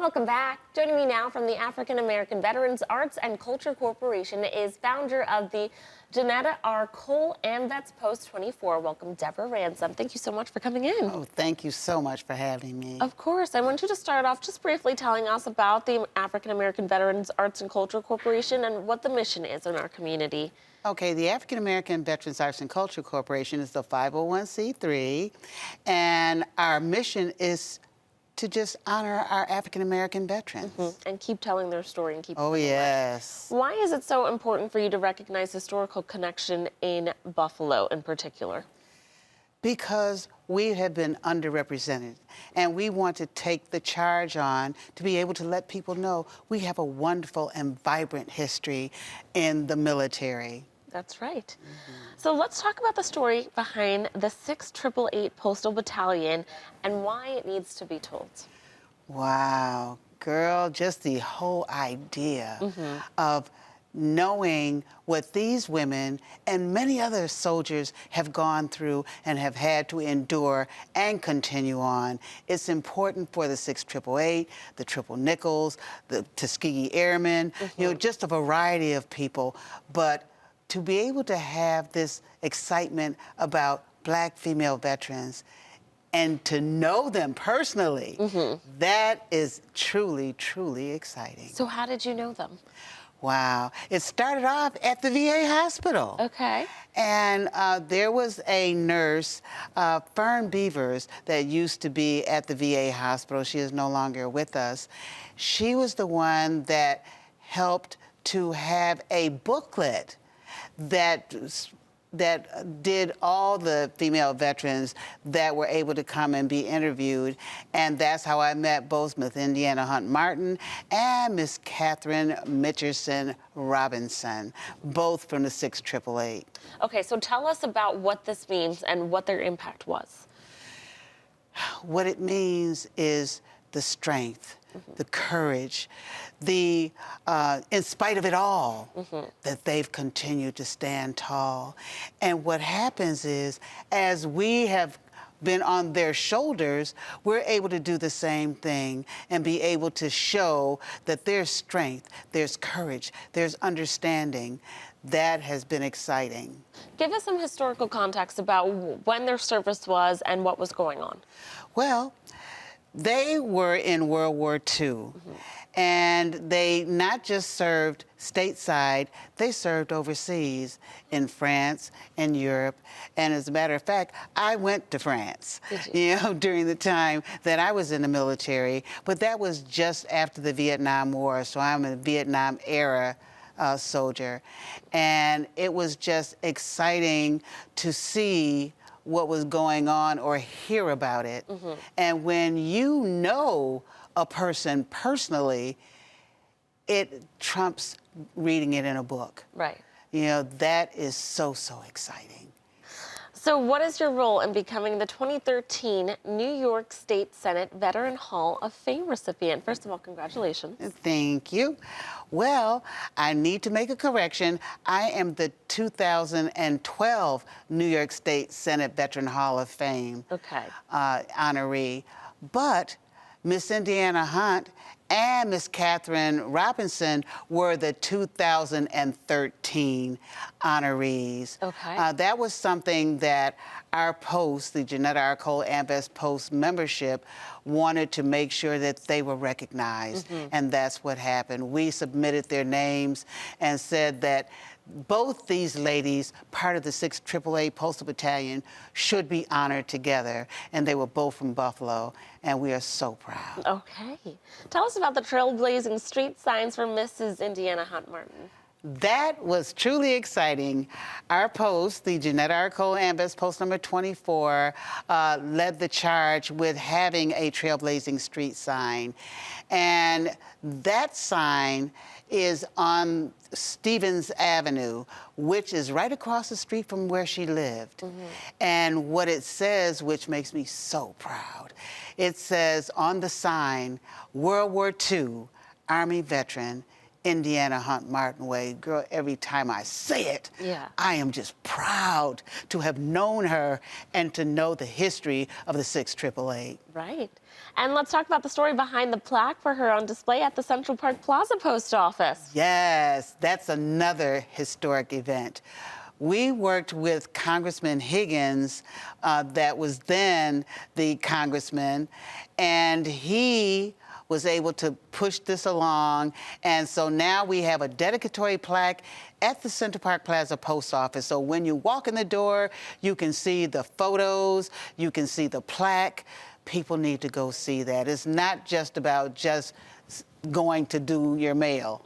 Welcome back. Joining me now from the African American Veterans Arts and Culture Corporation is founder of the Janetta R. Cole AMVETS Post 24. Welcome, Deborah Ransom. Thank you so much for coming in. Oh, thank you so much for having me. Of course. I want you to start off just briefly telling us about the African American Veterans Arts and Culture Corporation and what the mission is in our community. Okay, the African American Veterans Arts and Culture Corporation is the 501c3, and our mission is to just honor our African American veterans. And keep telling their story and keep Oh, yes. Why is it so important for you to recognize historical connection in Buffalo in particular? Because we have been underrepresented, and we want to take the charge on to be able to let people know we have a wonderful and vibrant history in the military. That's right. So let's talk about the story behind the 6888 Postal Battalion and why it needs to be told. Wow, girl, just the whole idea of knowing what these women and many other soldiers have gone through and have had to endure and continue on. It's important for the 6888, the Triple Nickels, the Tuskegee Airmen, you know, just a variety of people. But to be able to have this excitement about Black female veterans and to know them personally, that is truly, truly exciting. So how did you know them? Wow. It started off at the VA hospital. Okay. And there was a nurse, Fern Beavers, that used to be at the VA hospital. She is no longer with us. She was the one that helped to have a booklet that did all the female veterans that were able to come and be interviewed. And that's how I met both Miss Indiana Hunt Martin and Miss Catherine Mitcherson Robinson, both from the 6888. Okay, so tell us about what this means and what their impact was. What it means is the strength, the courage, the, in spite of it all, that they've continued to stand tall. And what happens is, as we have been on their shoulders, we're able to do the same thing and be able to show that there's strength, there's courage, there's understanding. That has been exciting. Give us some historical context about when their service was and what was going on. Well, they were in World War II, and they not just served stateside, they served overseas in France and Europe. And as a matter of fact, I went to France, you know, during the time that I was in the military, but that was just after the Vietnam War, so I'm a Vietnam era soldier. And it was just exciting to see what was going on or hear about it. And when you know a person personally, it trumps reading it in a book. Right. You know, that is so, so exciting. So what is your role in becoming the 2013 New York State Senate Veteran Hall of Fame recipient? First of all, congratulations. Thank you. Well, I need to make a correction. I am the 2012 New York State Senate Veteran Hall of Fame honoree. But Miss Indiana Hunt and Miss Catherine Robinson were the 2013 honorees. Okay. That was something that our post, the Janetta R. Cole AMVETS Post membership, wanted to make sure that they were recognized, and that's what happened. We submitted their names and said that both these ladies, part of the 6888 Postal Battalion, should be honored together, and they were both from Buffalo, and we are so proud. Okay. Tell us about the trailblazing street signs for Mrs. Indiana Hunt Martin. That was truly exciting. Our post, the Janetta R. Cole AMVETS Post number 24, led the charge with having a trailblazing street sign. And that sign is on Stevens Avenue, which is right across the street from where she lived. And what it says, which makes me so proud, it says on the sign, World War II, Army veteran, Indiana Hunt Martin Way. Girl, every time I say it, Yeah. I am just proud to have known her and to know the history of the 6888. Right. And let's talk about the story behind the plaque for her on display at the Central Park Plaza Post Office. Yes, that's another historic event. We worked with Congressman Higgins, that was then the congressman, and he was able to push this along. And so now we have a dedicatory plaque at the Central Park Plaza Post Office. So when you walk in the door, you can see the photos, you can see the plaque. People need to go see that. It's not just about just going to do your mail.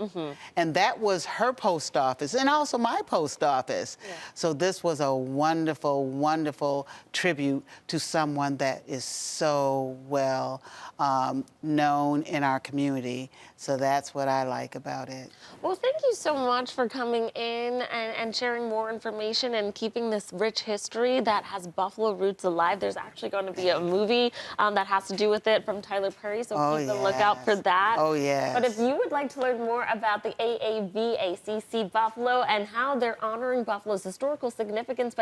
And that was her post office and also my post office. Yeah. So this was a wonderful, wonderful tribute to someone that is so well known in our community. So that's what I like about it. Well, thank you so much for coming in and sharing more information and keeping this rich history that has Buffalo roots alive. There's actually going to be a movie that has to do with it from Tyler Perry, so keep a lookout for that. Oh, yes. But if you would like to learn more about the AAVACC Buffalo and how they're honoring Buffalo's historical significance,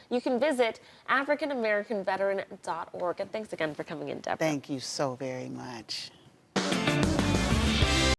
you can visit AfricanAmericanVeteran.org. And thanks again for coming in, Deborah. Thank you so very much.